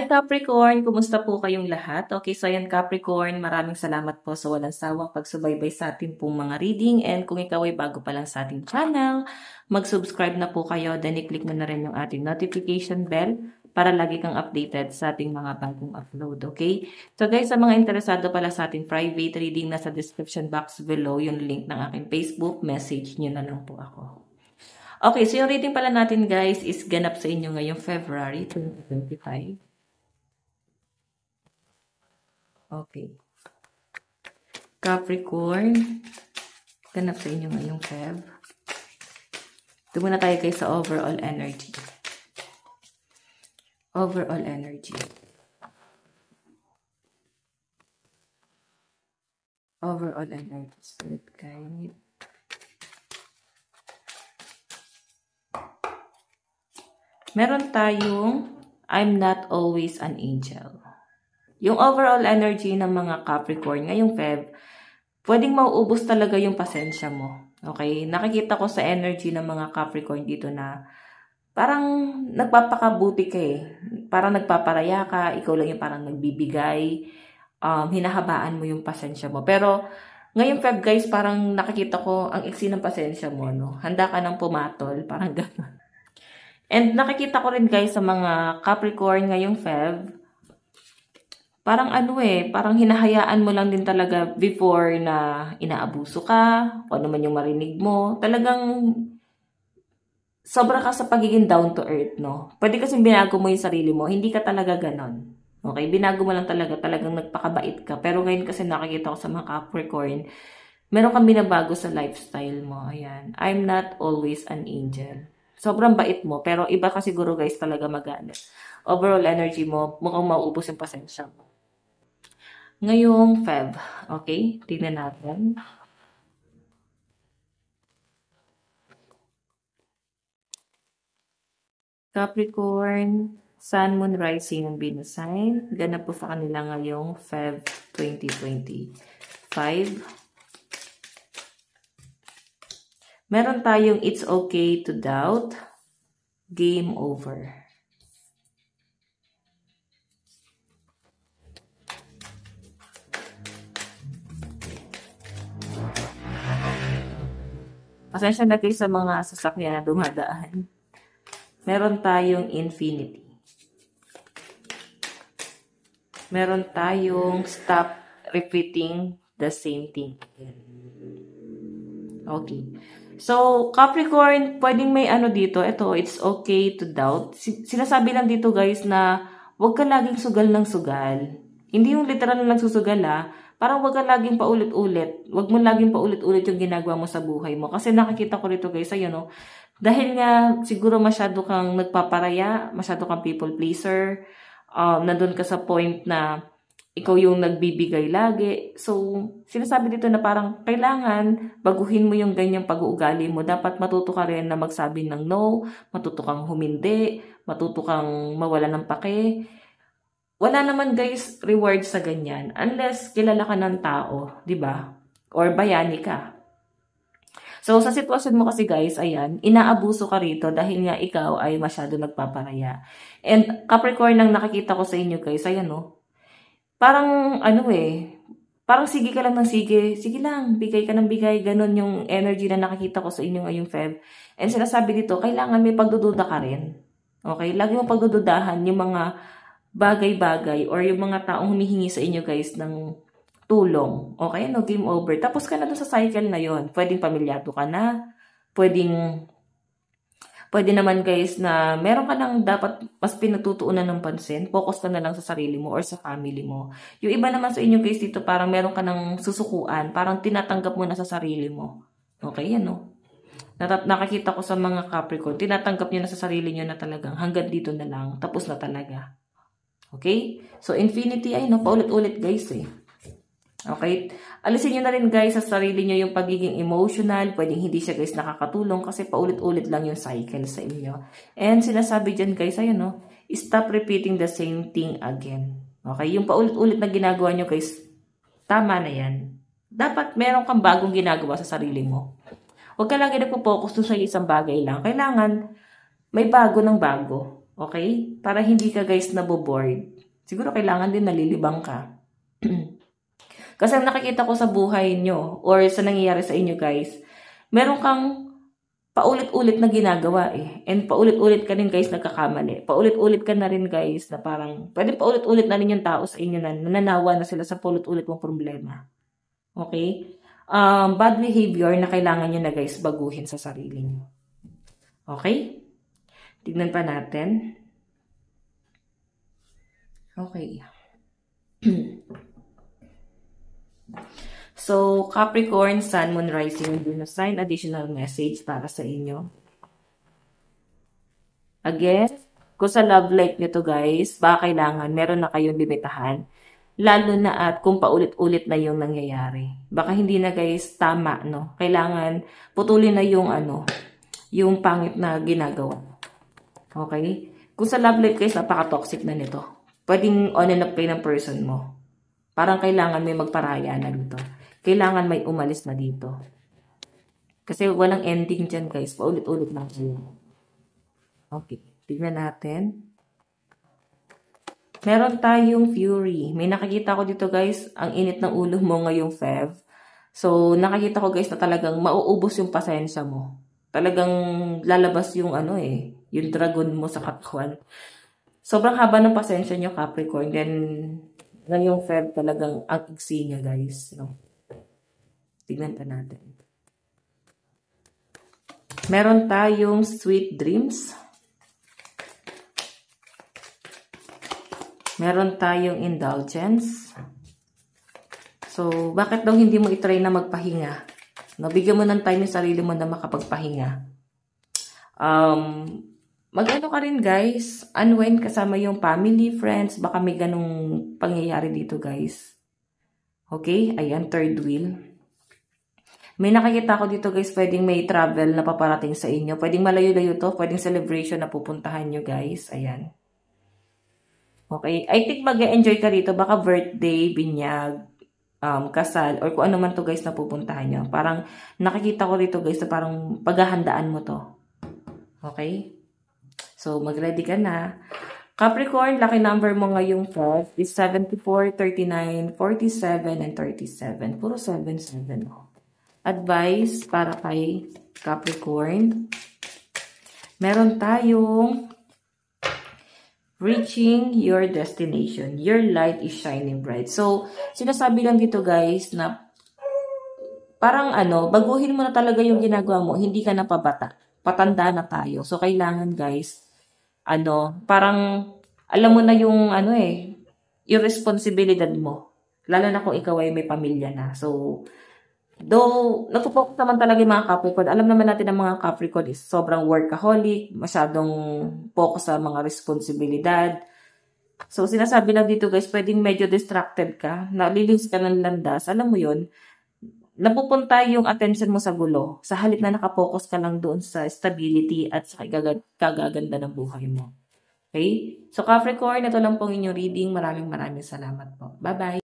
Hi Capricorn! Kumusta po kayong lahat? Okay, so ayan Capricorn, maraming salamat po sa walang sawang pagsubaybay sa ating pong mga reading, and kung ikaw ay bago pa lang sa ating channel, mag-subscribe na po kayo, then i-click mo na rin yung ating notification bell para lagi kang updated sa ating mga bagong upload, okay? So guys, sa mga interesado pala sa ating private reading, nasa description box below yung link ng aking Facebook, message nyo na lang po ako. Okay, so yung reading pala natin guys is ganap sa inyo ngayong February 2025. Okay. Capricorn, ganap sa inyo ngayong Feb. Ito muna tayo guys sa overall energy. Overall energy. Overall energy. Spirit guide. Meron tayong I'm not always an angel. Yung overall energy ng mga Capricorn ngayong Feb, pwedeng mauubos talaga yung pasensya mo. Okay? Nakikita ko sa energy ng mga Capricorn dito na parang nagpapakabuti ka eh. Parang nagpaparaya ka, ikaw lang yung parang nagbibigay, hinahabaan mo yung pasensya mo. Pero ngayong Feb guys, parang nakikita ko ang iksi ng pasensya mo. No? Handa ka ng pumatol, parang gano'n. And nakikita ko rin guys sa mga Capricorn ngayong Feb, parang parang hinahayaan mo lang din talaga before na inaabuso ka, kung ano man yung marinig mo. Talagang sobra ka sa pagiging down to earth, no? Pwede kasi binago mo yung sarili mo, hindi ka talaga ganon. Okay, binago mo lang talaga, talagang nagpakabait ka. Pero ngayon kasi nakikita ko sa mga Capricorn, meron kang binabago sa lifestyle mo. Ayan, I'm not always an angel. Sobrang bait mo, pero iba ka siguro guys talaga magalit. Overall energy mo, mukhang mauubos yung pasensya mo. Ngayong Feb, okay? Tingnan natin. Capricorn, Sun, Moon, Rising, and Venus sign. Ganap po sa kanila ngayong Feb 2025. Meron tayong it's okay to doubt, game over. Pasensya na kayo sa mga sasakyan na dumadaan. Meron tayong infinity. Meron tayong stop repeating the same thing. Okay. So, Capricorn, pwedeng may dito. Ito, it's okay to doubt. Sinasabi lang dito guys na huwag ka laging sugal ng sugal. Hindi yung literal na nagsusugal Parang huwag ka laging paulit-ulit. Huwag mo laging paulit-ulit yung ginagawa mo sa buhay mo. Kasi nakikita ko rito guys, ayun dahil nga siguro masyado kang nagpaparaya, masyado kang people pleaser, nandun ka sa point na ikaw yung nagbibigay lagi. So, sinasabi dito na parang kailangan baguhin mo yung ganyang pag-uugali mo. Dapat matuto ka rin na magsabi ng no, matuto kang humindi, matuto kang mawala ng pake. Wala naman guys reward sa ganyan unless kilala ka ng tao, 'di ba? Or bayani ka. So, sa sitwasyon mo kasi guys, ayan, inaabuso ka rito dahil nga ikaw ay masyado nagpaparaya. And Capricorn, ang nakikita ko sa inyo guys, ayan parang parang sige ka lang ng sige, sige lang, bigay ka ng bigay, ganun yung energy na nakikita ko sa inyo ngayong Feb. And sinasabi dito, kailangan may pagdududa ka rin. Okay? Lagi mong pagdududahan yung mga bagay-bagay or yung mga taong humihingi sa inyo guys ng tulong. Okay? Game over. Tapos ka na dun sa cycle na yon. Pwedeng pamilyado ka na, Pwede naman guys na meron ka nang dapat mas pinagtutuunan ng pansin. Focus ka na lang sa sarili mo or sa family mo. Yung iba naman sa inyo guys dito parang meron ka nang susukuan. Parang tinatanggap mo na sa sarili mo. Okay, yan nakakita ko sa mga Capricorn. Tinatanggap nyo na sa sarili nyo na talagang hanggang dito na lang. Tapos na talaga. Okay? So, infinity ay paulit-ulit guys Okay? Alisin nyo na rin guys sa sarili nyo yung pagiging emotional. Pwedeng hindi siya guys nakakatulong kasi paulit-ulit lang yung cycle sa inyo. And sinasabi dyan guys, stop repeating the same thing again. Okay? Yung paulit-ulit na ginagawa nyo guys, tama na yan. Dapat meron kang bagong ginagawa sa sarili mo. Huwag ka lagi nagpo-focus sa isang bagay lang. Kailangan may bago ng bago. Okay? Para hindi ka guys naboboard. Siguro kailangan din nalilibang ka. Kasi ang nakikita ko sa buhay nyo or sa nangyayari sa inyo guys, meron kang paulit-ulit na ginagawa eh. And paulit-ulit ka rin guys nagkakamali. Paulit-ulit ka na rin guys na parang, pwede paulit-ulit na rin yung tao sa inyo na nananawa na sila sa paulit-ulit mong problema. Okay? Bad behavior na kailangan nyo na guys baguhin sa sarili nyo. Okay? Tignan pa natin. Okay. So, Capricorn, Sun, Moon, Rising, Venus sign, additional message para sa inyo. Again, kung sa love life nito guys, baka kailangan meron na kayong limitahan. Lalo na at kung paulit-ulit na yung nangyayari. Baka hindi na guys tama, no? Kailangan putulin na yung yung pangit na ginagawa. Okay? Kung sa love life guys, napaka-toxic na nito. Pwedeng on and off kayo ng person mo. Parang kailangan may magparaya na dito. Kailangan may umalis na dito. Kasi walang ending dyan guys. Paulit-ulit lang kayo. Okay. Tignan natin. Meron tayong Fury. May nakikita ko dito guys. Ang init ng ulo mo ngayong Feb. So, nakikita ko guys na talagang mauubos yung pasensya mo. Talagang lalabas yung yung dragon mo sa katawan. Sobrang haba ng pasensya nyo, Capricorn. Then, ngayong Feb talagang ang iksi niya, guys. No? Tignan pa natin. Meron tayong sweet dreams. Meron tayong indulgence. So, bakit daw hindi mo itry na magpahinga? No, bigyan mo ng time yung sarili mo na makapagpahinga. Mag-ano ka rin guys, unwind kasama yung family, friends, baka may ganong pangyayari dito guys. Okay, ayan, third wheel. May nakikita ko dito guys, pwedeng may travel na paparating sa inyo. Pwedeng malayo-layo to, pwedeng celebration na pupuntahan nyo guys, ayan. Okay, I think mag-enjoy ka dito, baka birthday, binyag, kasal, or kung ano man to guys na pupuntahan nyo. Parang nakikita ko dito guys na parang paghahandaan mo to. Okay? So, mag-ready ka na. Capricorn, lucky number mo ngayong Feb is 74, 39, 47, and 37. Puro 77. Advice para kay Capricorn. Meron tayong reaching your destination. Your light is shining bright. So, sinasabi lang dito guys na parang baguhin mo na talaga yung ginagawa mo. Hindi ka na pabata. Patanda na tayo. So, kailangan guys, parang, alam mo na yung, yung responsibilidad mo. Lalo na kung ikaw ay may pamilya na. So, though, nagpo-focus naman talaga yung mga Capricorn. Alam naman natin ang mga Capricorn is sobrang workaholic, masyadong focus sa mga responsibilidad. So, sinasabi lang dito guys, pwedeng medyo distracted ka, nalilis ka ng landas. Alam mo yun, napupunta yung attention mo sa gulo. Sa halip na nakapokus ka lang doon sa stability at sa kagaganda ng buhay mo. Okay? So Capricorn, ito lang pong inyong reading. Maraming salamat po. Bye-bye!